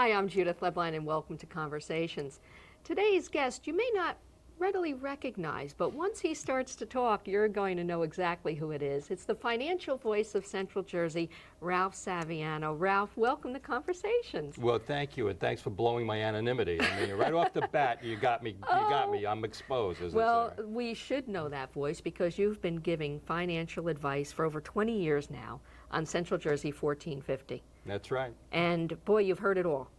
Hi, I'm Judith Leblein, and welcome to Conversations. Today's guest you may not readily recognize, but once he starts to talk, you're going to know exactly who it is. It's the financial voice of Central Jersey, Ralph Saviano. Ralph, welcome to Conversations. Well, thank you, and thanks for blowing my anonymity. I mean, right off the bat, you got me. I'm exposed, as Well, they say. we should know that voice because you've been giving financial advice for over 20 years now on Central Jersey 1450. That's right. And boy, you've heard it all.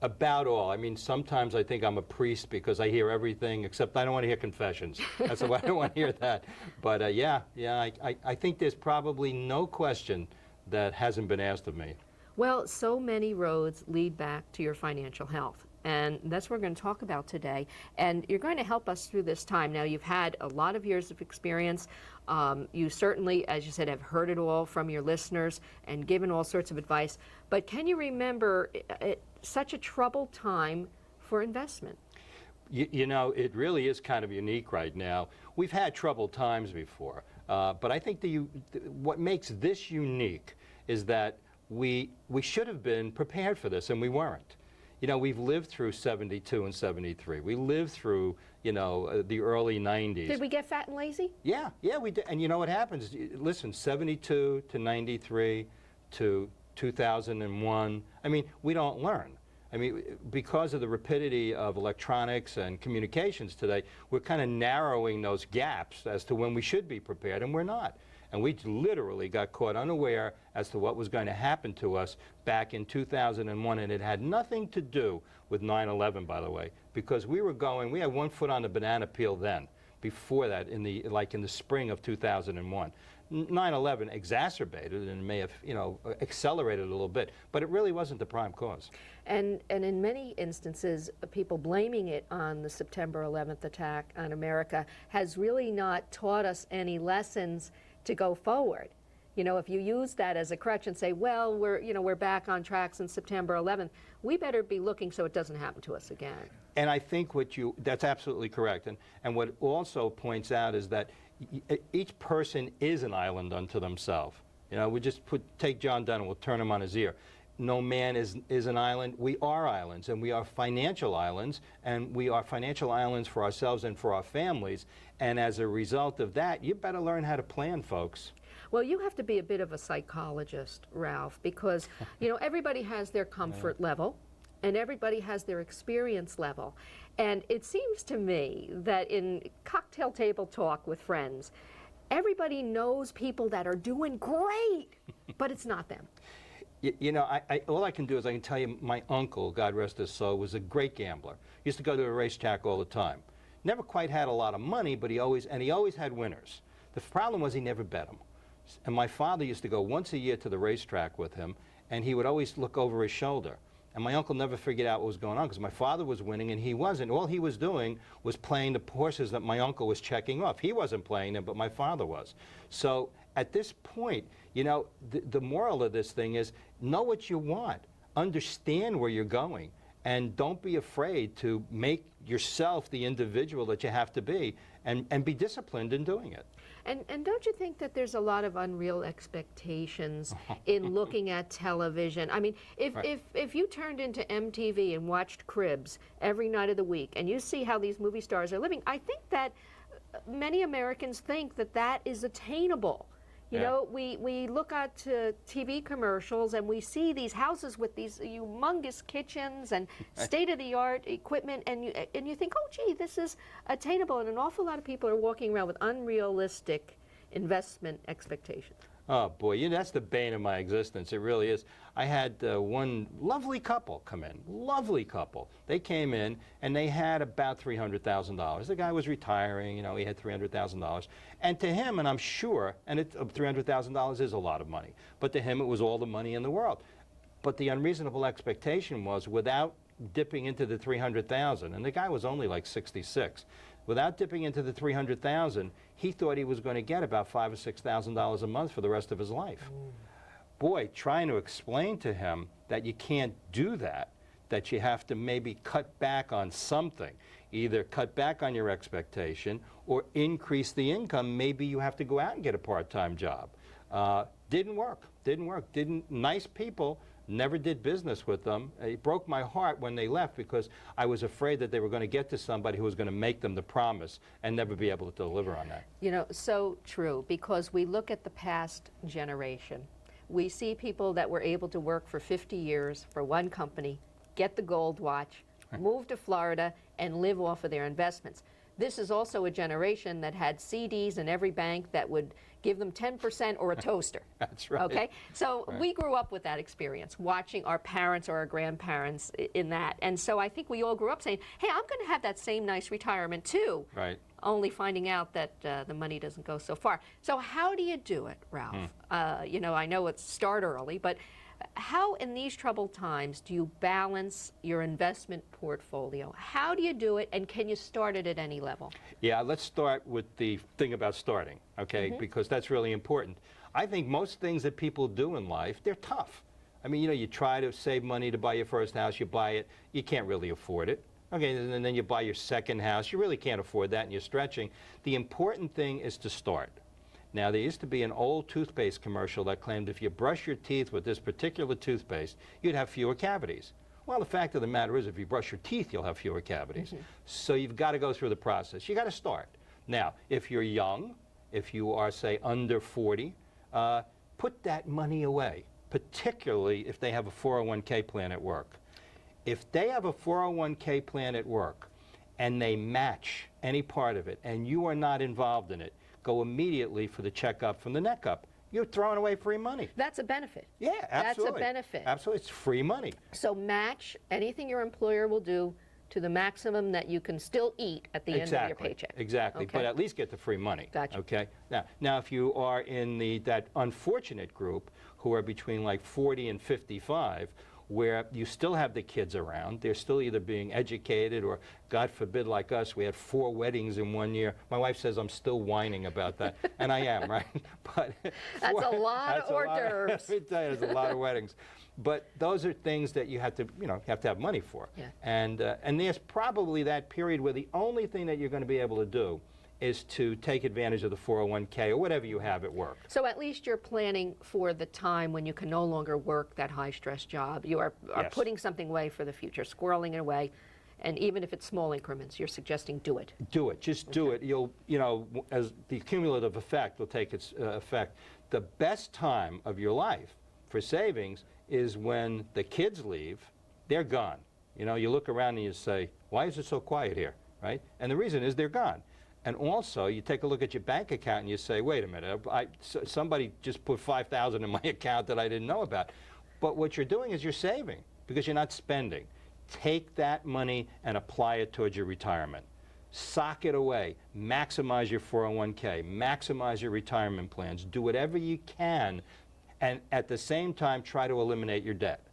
About all. I mean, sometimes I think I'm a priest because I hear everything, except I don't want to hear confessions. That's why I don't want to hear that. But I think there's probably no question that hasn't been asked of me. Well, so many roads lead back to your financial health, and that's what we're going to talk about today. And you're going to help us through this time. Now, you've had a lot of years of experience. You certainly, as you said, have heard it all from your listeners and given all sorts of advice. But can you remember such a troubled time for investment? You know, it really is kind of unique right now. We've had troubled times before, but I think what makes this unique is that we should have been prepared for this, and we weren't. You know, we've lived through 72 and 73. We lived through, you know, the early 90s. Did we get fat and lazy? Yeah, we did. And you know what happens? Listen, 72 to 93 to 2001. I mean, we don't learn. I mean, because of the rapidity of electronics and communications today, we're kind of narrowing those gaps as to when we should be prepared, and we're not. And we literally got caught unaware as to what was going to happen to us back in 2001, and it had nothing to do with 9/11, by the way, because we had one foot on the banana peel then. Before that, in the spring of 2001. 9/11 exacerbated and may have, you know, accelerated a little bit, but it really wasn't the prime cause. And in many instances, people blaming it on the September 11th attack on America has really not taught us any lessons to go forward. You know, if you use that as a crutch and say, well, we're back on track since September 11th, we better be looking so it doesn't happen to us again. And I think that's absolutely correct. And what also points out is that each person is an island unto themselves. You know, we just take John Donne and we'll turn him on his ear. No man is an island. We are islands, and we are financial islands, and we are financial islands for ourselves and for our families. And as a result of that, you better learn how to plan, folks. Well, you have to be a bit of a psychologist, Ralph, because, you know, everybody has their comfort level, and everybody has their experience level. And it seems to me that in cocktail table talk with friends, everybody knows people that are doing great, but it's not them. You know, all I can do is I can tell you my uncle, God rest his soul, was a great gambler. He used to go to a racetrack all the time. Never quite had a lot of money, but he always had winners. The problem was he never bet them. And my father used to go once a year to the racetrack with him, and he would always look over his shoulder. And my uncle never figured out what was going on because my father was winning and he wasn't. All he was doing was playing the horses that my uncle was checking off. He wasn't playing them, but my father was. So at this point, you know, the moral of this thing is know what you want, understand where you're going, and don't be afraid to make yourself the individual that you have to be, and be disciplined in doing it. And don't you think that there's a lot of unreal expectations in looking at television? I mean, if you turned into MTV and watched Cribs every night of the week, and you see how these movie stars are living, I think that many Americans think that that is attainable. You know, we look at TV commercials and we see these houses with these humongous kitchens and state-of-the-art equipment, and you think, oh, gee, this is attainable. And an awful lot of people are walking around with unrealistic investment expectations. Oh, boy, you know, that's the bane of my existence. It really is. I had one lovely couple come in, lovely couple. They came in, and they had about $300,000. The guy was retiring, you know, he had $300,000. And to him, and I'm sure, and $300,000 is a lot of money, but to him it was all the money in the world. But the unreasonable expectation was, without dipping into the $300,000, and the guy was only like 66, without dipping into the $300,000, he thought he was going to get about $5,000 or $6,000 a month for the rest of his life. Boy, trying to explain to him that you can't do that, that you have to maybe cut back on something, either cut back on your expectation or increase the income. Maybe you have to go out and get a part-time job. Didn't work. Nice people, never did business with them. It broke my heart when they left because I was afraid that they were going to get to somebody who was going to make them the promise and never be able to deliver on that. You know, so true, because we look at the past generation. We see people that were able to work for 50 years for one company, get the gold watch, move to Florida, and live off of their investments. This is also a generation that had CDs in every bank that would give them 10% or a toaster. That's right. Okay? So we grew up with that experience, watching our parents or our grandparents in that. And so I think we all grew up saying, hey, I'm going to have that same nice retirement too. Right. Only finding out that the money doesn't go so far. So how do you do it, Ralph? You know, I know it's start early, but how in these troubled times do you balance your investment portfolio? How do you do it, and can you start it at any level? Yeah, let's start with the thing about starting, okay, because that's really important. I think most things that people do in life, they're tough. I mean, you know, you try to save money to buy your first house, you buy it, you can't really afford it. Okay, and then you buy your second house, you really can't afford that and you're stretching. The important thing is to start. Now, there used to be an old toothpaste commercial that claimed if you brush your teeth with this particular toothpaste, you'd have fewer cavities. Well, the fact of the matter is, if you brush your teeth, you'll have fewer cavities. So you've got to go through the process. You got to start. Now, if you're young, if you are, say, under 40, put that money away, particularly if they have a 401k plan at work. If they have a 401k plan at work and they match any part of it and you are not involved in it, go immediately for the checkup from the neck up. You're throwing away free money. That's a benefit. Yeah, absolutely. That's a benefit. Absolutely, it's free money. So match anything your employer will do to the maximum that you can still eat at the end of your paycheck. Exactly, Okay. but at least get the free money. Gotcha. Okay. Now, if you are in that unfortunate group who are between like 40 and 55, where you still have the kids around, they're still either being educated or, God forbid, like us, we had 4 weddings in 1 year. My wife says I'm still whining about that, and I am, right? But That's a lot of hors d'oeuvres. There's a lot of weddings. But those are things that you have to, have money for. Yeah. And there's probably that period where the only thing that you're going to be able to do is to take advantage of the 401k or whatever you have at work. So at least you're planning for the time when you can no longer work that high-stress job. You are Yes. putting something away for the future, squirreling it away, and even if it's small increments, you're suggesting do it. Do it. Just do it. You'll, as the cumulative effect will take its effect. The best time of your life for savings is when the kids leave, they're gone. You look around and you say, why is it so quiet here, right? And the reason is they're gone. And also, you take a look at your bank account and you say, wait a minute, somebody just put $5,000 in my account that I didn't know about. But what you're doing is you're saving because you're not spending. Take that money and apply it towards your retirement. Sock it away. Maximize your 401k. Maximize your retirement plans. Do whatever you can, and at the same time, try to eliminate your debt.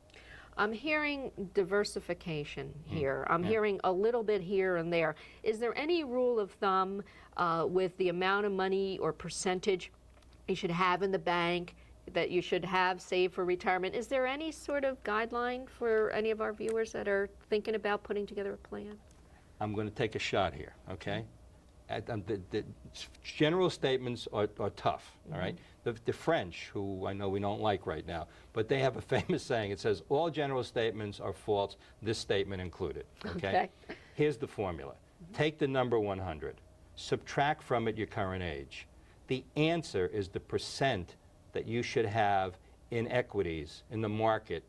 I'm hearing diversification here. I'm hearing a little bit here and there. Is there any rule of thumb with the amount of money or percentage you should have in the bank that you should have saved for retirement? Is there any sort of guideline for any of our viewers that are thinking about putting together a plan? I'm going to take a shot here, okay? The general statements are tough, all right? The French, who I know we don't like right now, but they have a famous saying. It says, all general statements are false, this statement included, okay? Here's the formula. Take the number 100. Subtract from it your current age. The answer is the percent that you should have in equities in the market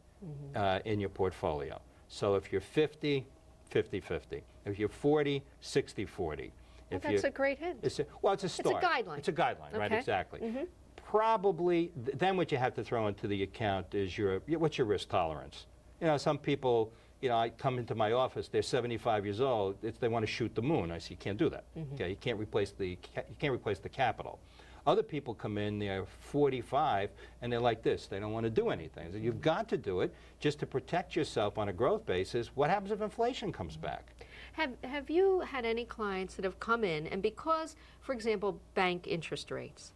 in your portfolio. So if you're 50, 50-50. If you're 40, 60-40. Well, that's a great hint. It's a start. It's a guideline. It's a guideline, right? Okay. Exactly. Probably, then what you have to throw into the account is what's your risk tolerance? Some people, I come into my office, they're 75 years old, they want to shoot the moon. I say, you can't do that. Okay, you can't replace the capital. Other people come in, they're 45, and they're like this. They don't want to do anything. So you've got to do it just to protect yourself on a growth basis. What happens if inflation comes back? Have you had any clients that have come in, and because, for example, bank interest rates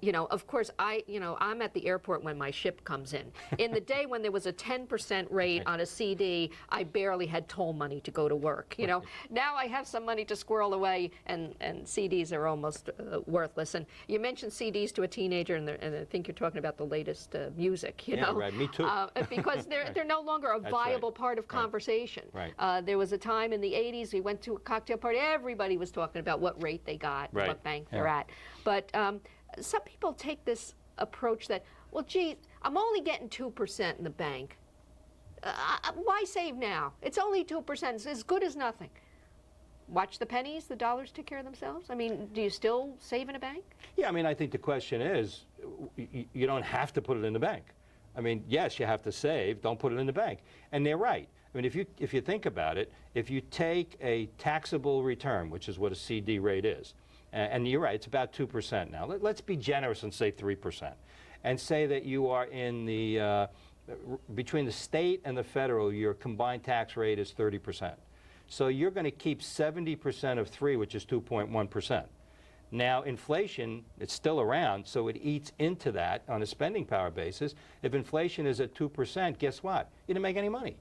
You know, of course, I'm at the airport when my ship comes in. In the day when there was a 10% rate on a CD, I barely had toll money to go to work. You know, now I have some money to squirrel away, and CDs are almost worthless. And you mentioned CDs to a teenager, and I think you're talking about the latest music. You know, right. Me too. Because they're no longer a viable part of conversation. Right. There was a time in the 80s we went to a cocktail party. Everybody was talking about what rate they got, what bank they're at. But some people take this approach that, well, gee, I'm only getting 2% in the bank. Why save now? It's only 2%. It's as good as nothing. Watch the pennies, the dollars take care of themselves. I mean, do you still save in a bank? Yeah, I mean, I think the question is, you don't have to put it in the bank. I mean, yes, you have to save. Don't put it in the bank. And they're right. I mean, if you think about it, if you take a taxable return, which is what a CD rate is, and you're right, it's about 2% now. Let's be generous and say 3%, and say that you are in the between the state and the federal, your combined tax rate is 30%. So you're going to keep 70% of 3, which is 2.1%. Now, inflation, it's still around, so it eats into that on a spending power basis. If inflation is at 2%, guess what? You didn't make any money.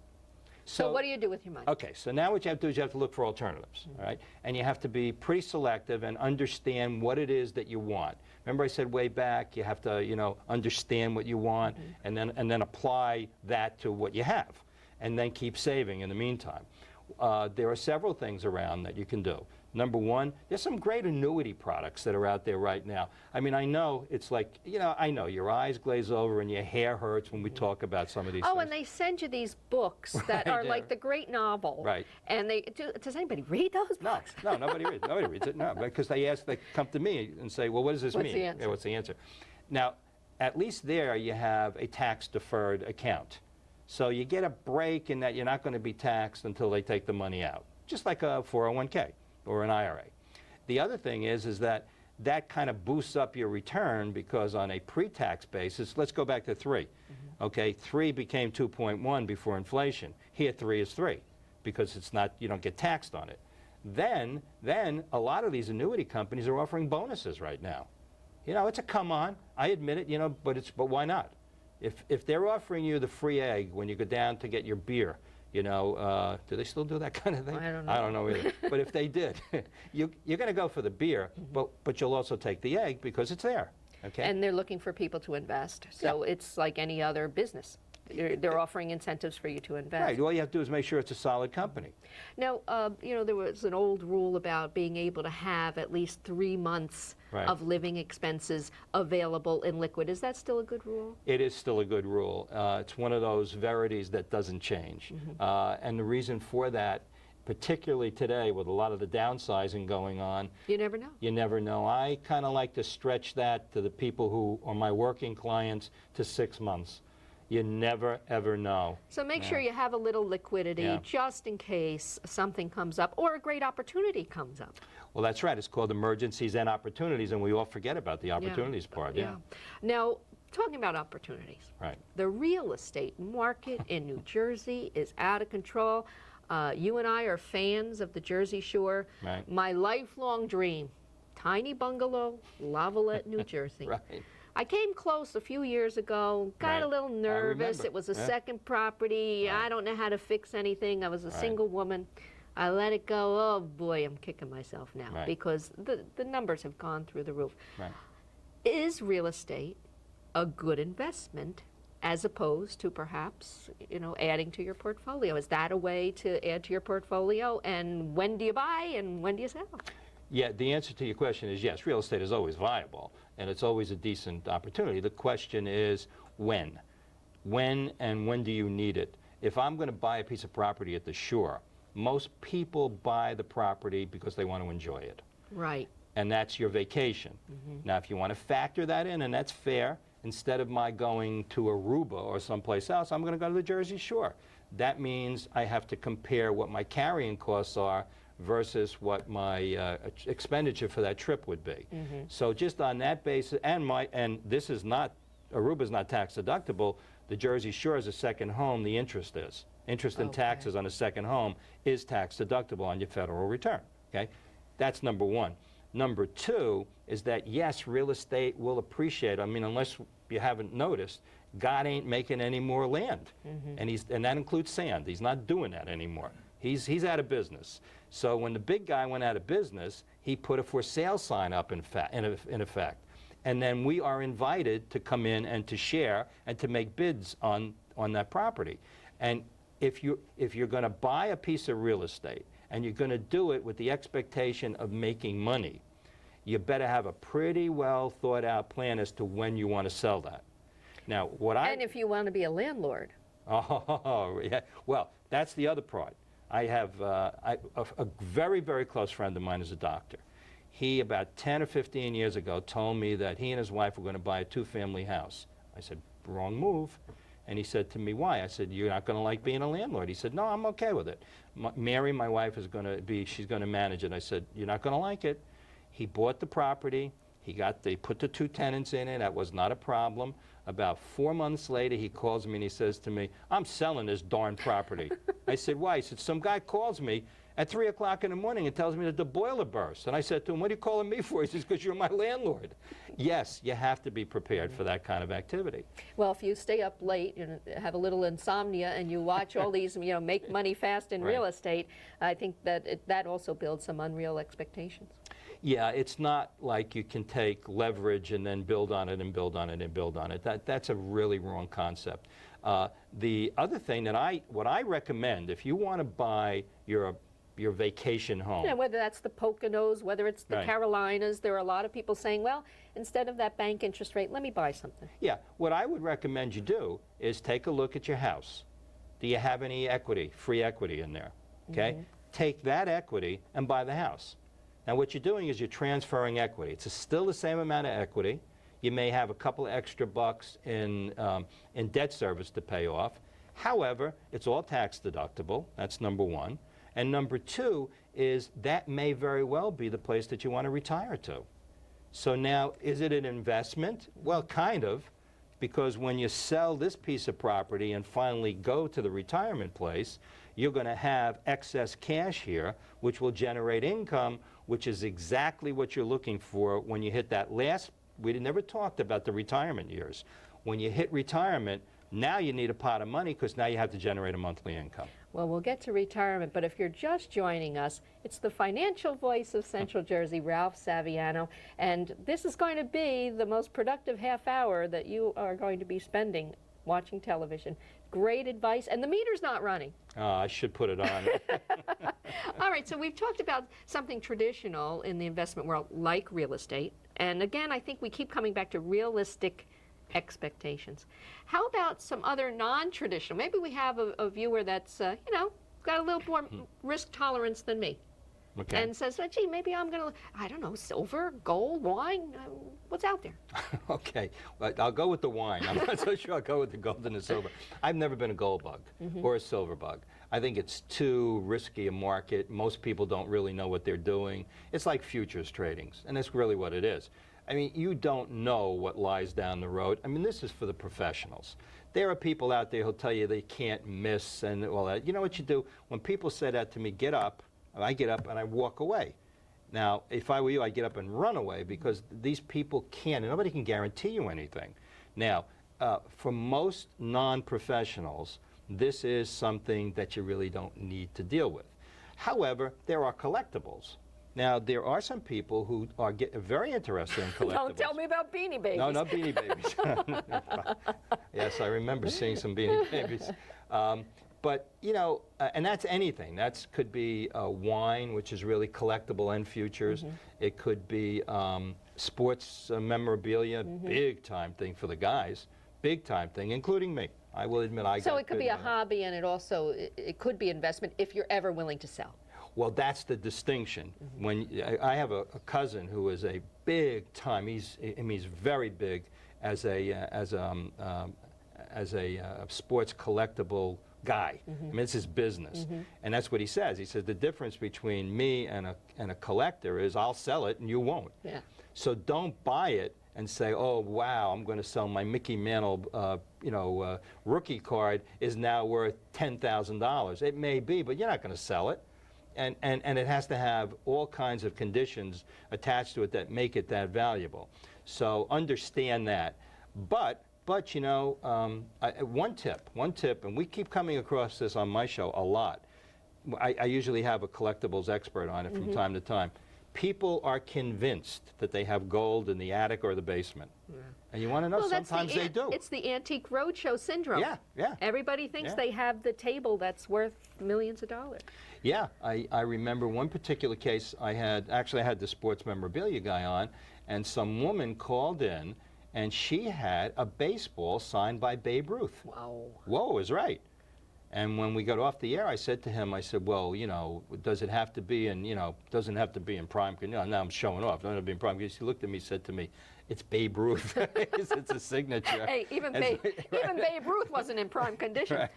So what do you do with your money? Okay, so now what you have to do is you have to look for alternatives, all right? And you have to be pretty selective and understand what it is that you want. Remember I said way back, you have to, you know, understand what you want and then apply that to what you have, and then keep saving in the meantime. There are several things around that you can do. Number one, there's some great annuity products that are out there right now. I mean, I know it's like, you know, I know your eyes glaze over and your hair hurts when we talk about some of these things. Oh, and they send you these books that are like the great novel. Right. And does anybody read those books? No, nobody reads. Nobody reads it. No, because they come to me and say, well, what does this mean? The answer? Yeah, what's the answer? Now, at least there you have a tax-deferred account. So you get a break in that you're not going to be taxed until they take the money out, just like a 401k. Or an IRA. The other thing is that kind of boosts up your return because on a pre-tax basis, let's go back to 3. Okay, 3 became 2.1 before inflation. Here 3 is 3 because it's not, you don't get taxed on it. Then a lot of these annuity companies are offering bonuses right now. You know, it's a come on, I admit it, you know, but why not? If they're offering you the free egg when you go down to get your beer, you know, do they still do that kind of thing? I don't know. I don't know either. But if they did, you're going to go for the beer, but you'll also take the egg because it's there. Okay. And they're looking for people to invest. So it's like any other business. They're offering incentives for you to invest. Right. All you have to do is make sure it's a solid company. Now, you know, there was an old rule about being able to have at least 3 months of living expenses available in liquid. Is that still a good rule? It is still a good rule. It's one of those verities that doesn't change. And the reason for that, particularly today with a lot of the downsizing going on. You never know. You never know. I kind of like to stretch that to the people who are my working clients to 6 months. You never, ever know. So make sure you have a little liquidity just in case something comes up or a great opportunity comes up. Well, that's right. It's called emergencies and opportunities, and we all forget about the opportunities part. Yeah. Now, talking about opportunities. Right. The real estate market in New Jersey is out of control. You and I are fans of the Jersey Shore. Right. My lifelong dream, tiny bungalow, Lavallette, New Jersey. Right. I came close a few years ago, got a little nervous. It was a second property. I don't know how to fix anything. I was a single woman. I let it go. Oh boy, I'm kicking myself now because the numbers have gone through the roof. Right. Is real estate a good investment as opposed to perhaps, you know, adding to your portfolio? Is that a way to add to your portfolio? And when do you buy and when do you sell? Yeah, the answer to your question is yes. Real estate is always viable, and it's always a decent opportunity. The question is when. When and when do you need it? If I'm going to buy a piece of property at the shore, most people buy the property because they want to enjoy it. Right. And that's your vacation. Now, if you want to factor that in, and that's fair, instead of my going to Aruba or someplace else, I'm going to go to the Jersey Shore. That means I have to compare what my carrying costs are versus what my expenditure for that trip would be. So just on that basis, and this is not, Aruba's not tax deductible, the Jersey Shore is a second home, the interest is. Interest and taxes on a second home is tax deductible on your federal return, okay? That's number one. Number two, is that, yes, real estate will appreciate. I mean, unless you haven't noticed, God ain't making any more land. And that includes sand. He's not doing that anymore. He's out of business. So when the big guy went out of business, he put a for sale sign up in effect. And then we are invited to come in and to share and to make bids on that property. And if you're going to buy a piece of real estate and you're going to do it with the expectation of making money, you better have a pretty well thought out plan as to when you want to sell that. Now, And if you want to be a landlord. Oh, yeah. Well, that's the other part. I have a very, very close friend of mine is a doctor. He, about 10 or 15 years ago, told me that he and his wife were going to buy a two-family house. I said, wrong move. And he said to me, why? I said, you're not going to like being a landlord. He said, no, I'm okay with it. Mary, my wife, is going to be, she's going to manage it. I said, you're not going to like it. He bought the property. They put the two tenants in it. That was not a problem. About 4 months later, he calls me and he says to me, I'm selling this darn property. I said, why? He said, some guy calls me at 3 o'clock in the morning and tells me that the boiler burst. And I said to him, what are you calling me for? He says, because you're my landlord. Yes, you have to be prepared for that kind of activity. Well, if you stay up late and have a little insomnia and you watch all these, make money fast in real estate, I think that that also builds some unreal expectations. Yeah, it's not like you can take leverage and then build on it and build on it and build on it. That's a really wrong concept. The other thing that what I recommend, if you want to buy your vacation home. Yeah, whether that's the Poconos, whether it's the Carolinas, there are a lot of people saying, well, instead of that bank interest rate, let me buy something. Yeah, what I would recommend you do is take a look at your house. Do you have any equity, free equity in there? Okay? Take that equity and buy the house. Now what you're doing is you're transferring equity. It's still the same amount of equity. You may have a couple of extra bucks in debt service to pay off. However, it's all tax deductible. That's number one. And number two is that may very well be the place that you want to retire to. So now, is it an investment? Well, kind of, because when you sell this piece of property and finally go to the retirement place, you're going to have excess cash here, which will generate income, which is exactly what you're looking for when you hit that last. We never talked about the retirement years. When you hit retirement, now you need a pot of money because now you have to generate a monthly income. Well, we'll get to retirement, but if you're just joining us, it's the financial voice of Central Jersey, Ralph Saviano, and this is going to be the most productive half hour that you are going to be spending watching television. Great advice, and the meter's not running. I should put it on. All right, so we've talked about something traditional in the investment world, like real estate, and again, I think we keep coming back to realistic expectations. How about some other non-traditional? Maybe we have a viewer that's, got a little more risk tolerance than me. Okay. And says, oh, gee, maybe I'm going to, I don't know, silver, gold, wine, what's out there? Okay, I'll go with the wine. I'm not so sure I'll go with the gold and the silver. I've never been a gold bug or a silver bug. I think it's too risky a market. Most people don't really know what they're doing. It's like futures trading, and that's really what it is. I mean, you don't know what lies down the road. I mean, this is for the professionals. There are people out there who'll tell you they can't miss and all that. You know what you do? When people say that to me, get up, I get up and I walk away. Now, if I were you, I'd get up and run away because these people can't, and nobody can guarantee you anything. Now, for most non-professionals, this is something that you really don't need to deal with. However, there are collectibles. Now, there are some people who are very interested in collectibles. Don't tell me about Beanie Babies. No, not Beanie Babies. Yes, I remember seeing some Beanie Babies. But, and that's anything. That could be wine, which is really collectible and futures. It could be sports memorabilia, big-time thing for the guys, big-time thing, including me. I will admit I got So it could be a hobby, and it could be investment if you're ever willing to sell. Well, that's the distinction. When I have a cousin who is a big time. He's very big as a sports collectible guy. I mean, it's his business, and that's what he says. He says the difference between me and a collector is I'll sell it and you won't. Yeah. So don't buy it and say, oh wow, I'm going to sell my Mickey Mantle, rookie card is now worth $10,000. It may be, but you're not going to sell it. and it has to have all kinds of conditions attached to it that make it that valuable. So understand that. But you know, one tip, and we keep coming across this on my show a lot. I usually have a collectibles expert on it from time to time. People are convinced that they have gold in the attic or the basement. Yeah. And you want to know, well, sometimes they do. It's the Antique Roadshow syndrome. Yeah, yeah. Everybody thinks they have the table that's worth millions of dollars. Yeah, I remember one particular case I had the sports memorabilia guy on, and some woman called in, and she had a baseball signed by Babe Ruth. Wow. Whoa is right. And when we got off the air, I said to him, I said, well, you know, does it have to be in, you know, doesn't have to be in prime condition. Now I'm showing off. Doesn't have to be in prime condition. He looked at me, said to me, it's Babe Ruth. It's a signature. Hey, even Babe Ruth wasn't in prime condition.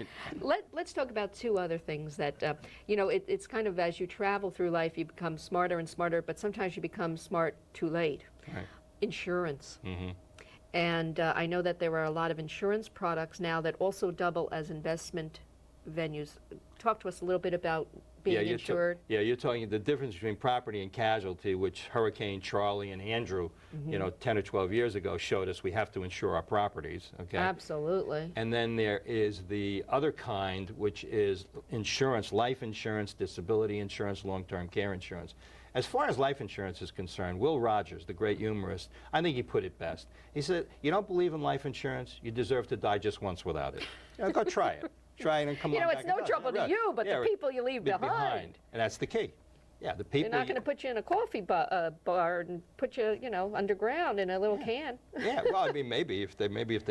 Right. Let's talk about two other things that, you know, it's kind of as you travel through life, you become smarter and smarter, but sometimes you become smart too late. Right. Insurance. And I know that there are a lot of insurance products now that also double as investment venues. Talk to us a little bit about being insured. You're talking the difference between property and casualty, which Hurricane Charlie and Andrew, you know, 10 or 12 years ago showed us we have to insure our properties. Okay. Absolutely. And then there is the other kind, which is insurance, life insurance, disability insurance, long-term care insurance. As far as life insurance is concerned, Will Rogers, the great humorist, I think he put it best. He said, you don't believe in life insurance, you deserve to die just once without it. You know, go try it. Try it and come on back. You know, it's no trouble to you, but the people you leave behind. And that's the key. Yeah, the people. They're not going to put you in a coffee bar and put you, you know, underground in a little can. Yeah, well, I mean, maybe if they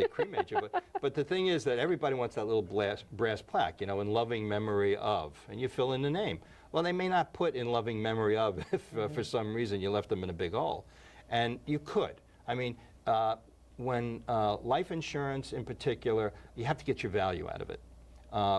cremate you, but the thing is that everybody wants that little brass plaque, you know, in loving memory of, and you fill in the name. Well, they may not put in loving memory of if for some reason you left them in a big hole, and you could. I mean, when life insurance in particular, you have to get your value out of it.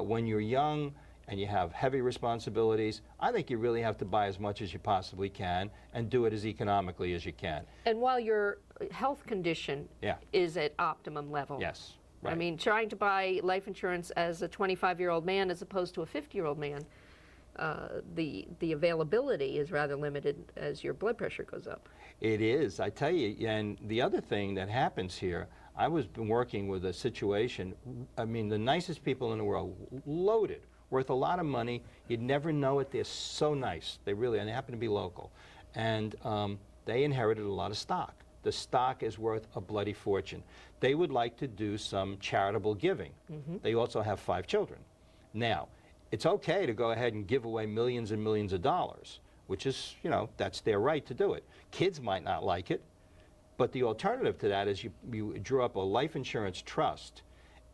When you're young and you have heavy responsibilities, I think you really have to buy as much as you possibly can and do it as economically as you can. And while your health condition is at optimum level. Yes. Right. I mean, trying to buy life insurance as a 25-year-old man as opposed to a 50-year-old man, the availability is rather limited as your blood pressure goes up. It is, I tell you. And the other thing that happens here, I was been working with a situation, I mean, the nicest people in the world, loaded, worth a lot of money. You'd never know it. They're so nice. They really, and they happen to be local. And they inherited a lot of stock. The stock is worth a bloody fortune. They would like to do some charitable giving. They also have 5 children. Now, it's okay to go ahead and give away millions and millions of dollars, which is, you know, that's their right to do it. Kids might not like it. But the alternative to that is you draw up a life insurance trust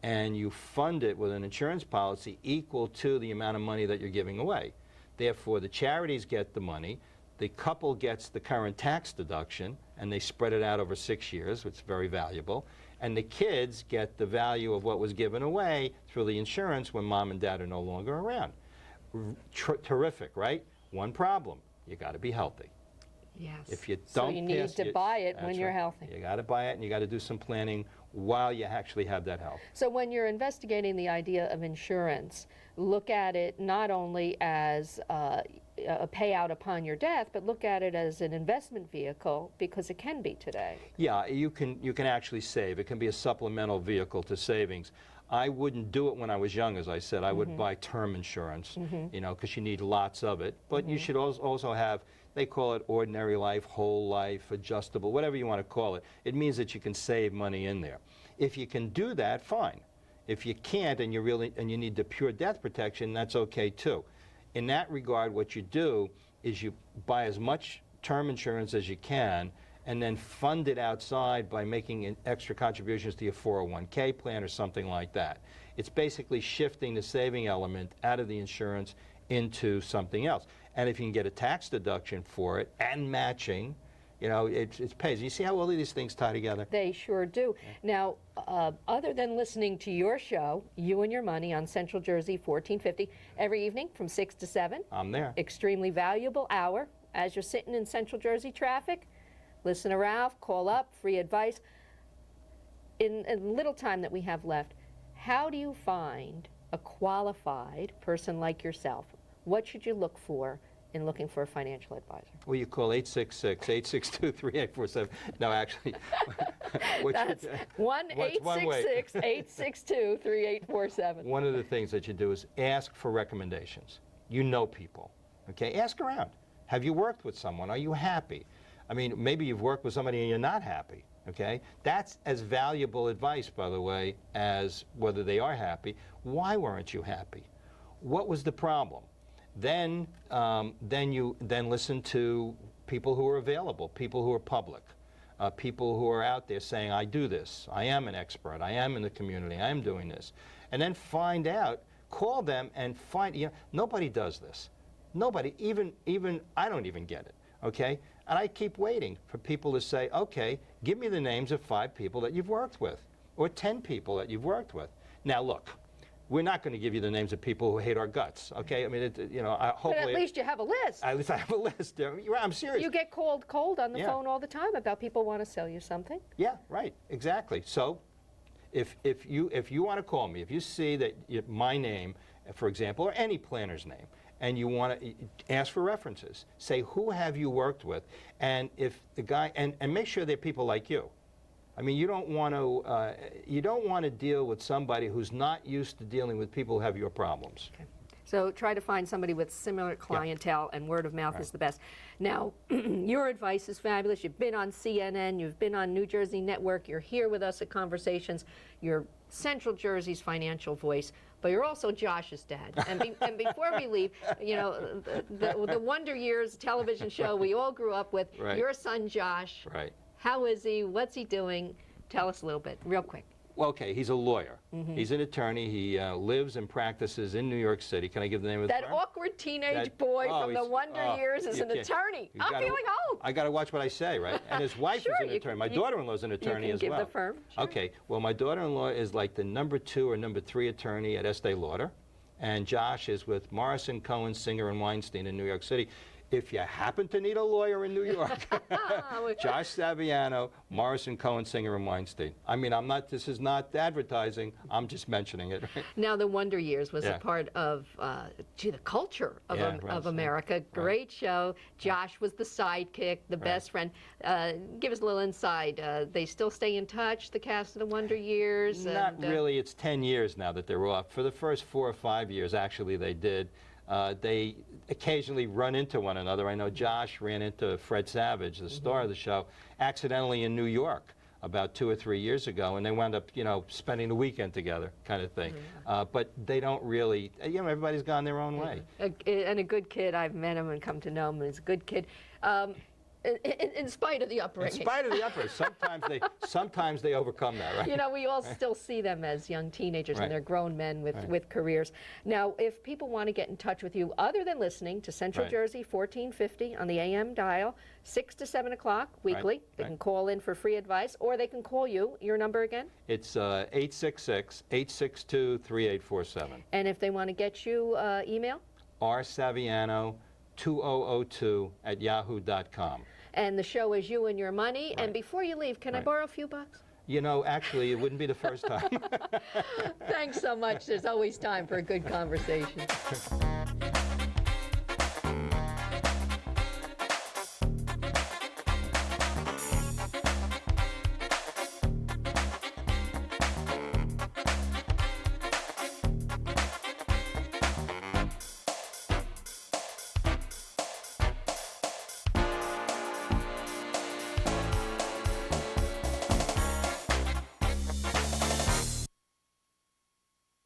and you fund it with an insurance policy equal to the amount of money that you're giving away. Therefore, the charities get the money, the couple gets the current tax deduction, and they spread it out over 6 years, which is very valuable, and the kids get the value of what was given away through the insurance when mom and dad are no longer around. Terrific, right? One problem, you got to be healthy. Yes. If you so you need to buy it when you're healthy. You got to buy it, and you got to do some planning while you actually have that health. So when you're investigating the idea of insurance, look at it not only as a payout upon your death, but look at it as an investment vehicle, because it can be today. Yeah, you can actually save. It can be a supplemental vehicle to savings. I wouldn't do it when I was young, as I said. I would buy term insurance, you know, because you need lots of it. But you should also have, they call it ordinary life, whole life, adjustable, whatever you want to call it. It means that you can save money in there. If you can do that, fine. If you can't and you need the pure death protection, that's okay too. In that regard, what you do is you buy as much term insurance as you can and then fund it outside by making extra contributions to your 401k plan or something like that. It's basically shifting the saving element out of the insurance into something else. And if you can get a tax deduction for it and matching, you know, it pays. You see how all of these things tie together? They sure do. Now, other than listening to your show, You and Your Money on Central Jersey 1450, every evening from 6 to 7. I'm there. Extremely valuable hour. As you're sitting in Central Jersey traffic, listen to Ralph, call up, free advice. In little time that we have left, how do you find a qualified person like yourself? what should you look for in looking for a financial advisor? Well, you call 866-862-3847. No, actually. That's 1-866-862-3847. One of the things that you do is ask for recommendations. You know people, okay? Ask around. Have you worked with someone? Are you happy? I mean, maybe you've worked with somebody and you're not happy, okay? That's as valuable advice, by the way, as whether they are happy. Why weren't you happy? What was the problem? Then listen to people who are available, people who are public, people who are out there saying, I do this, I am an expert, I am in the community, I am doing this. And then find out, call them and find, you know, nobody does this. Nobody, even I don't even get it, okay? And I keep waiting for people to say, okay, give me the names of 5 people that you've worked with, or 10 people that you've worked with. Now look, we're not going to give you the names of people who hate our guts, okay? I mean, you know, hopefully... But at least you have a list. At least I have a list. I'm serious. You get called cold on the phone all the time about people want to sell you something. Yeah, right, exactly. So if you want to call me, if you see that my name, for example, or any planner's name, and you want to ask for references, say, who have you worked with? And if the guy, and make sure they're people like you. I mean, you don't want to deal with somebody who's not used to dealing with people who have your problems. Okay. So try to find somebody with similar clientele, and word of mouth is the best. Now, your advice is fabulous. You've been on CNN, you've been on New Jersey Network, you're here with us at Conversations. You're Central Jersey's financial voice, but you're also Josh's dad. And before we leave, you know, the Wonder Years television show we all grew up with, your son Josh. Right. How is he? What's he doing? Tell us a little bit, real quick. Well, okay, he's a lawyer. He's an attorney. He lives and practices in New York City. Can I give the name of the That firm? awkward teenage boy from the Wonder Years is an attorney. I'm feeling old. I got to watch what I say, right? And his wife is an attorney. My daughter-in-law is an attorney as well. You can give the firm. Sure. Okay, well, my daughter-in-law is like the #2 or #3 attorney at Estee Lauder, and Josh is with Morrison, Cohen, Singer, and Weinstein in New York City. If you happen to need a lawyer in New York, Josh Saviano, Morrison, Cohen, Singer, and Weinstein. I mean, this is not advertising, I'm just mentioning it. Right? Now, the Wonder Years was a part of, the culture of America. Great show. Josh was the sidekick, the best friend. Give us a little insight. They still stay in touch, the cast of the Wonder Years? Not really. It's 10 years now that they're off. For the first 4 or 5 years, actually, they did. They occasionally run into one another. I know Josh ran into Fred Savage, the star of the show, accidentally in New York about 2 or 3 years ago, and they wound up, you know, spending the weekend together, kind of thing. But they don't really, you know, everybody's gone their own way. And a good kid. I've met him and come to know him. He's a good kid. In spite of the upbringing. In spite of the upbringing. Sometimes they overcome that, right? You know, we all still see them as young teenagers, and they're grown men with careers. Now, if people want to get in touch with you, other than listening to Central Jersey 1450 on the AM dial, 6 to 7 o'clock weekly, they can call in for free advice, or they can call you. Your number again? It's 866-862-3847. And if they want to get you, email? rsaviano2002@yahoo.com. And the show is You and Your Money. And before you leave, can I borrow a few bucks? You know, actually, it wouldn't be the first time. Thanks so much. There's always time for a good conversation.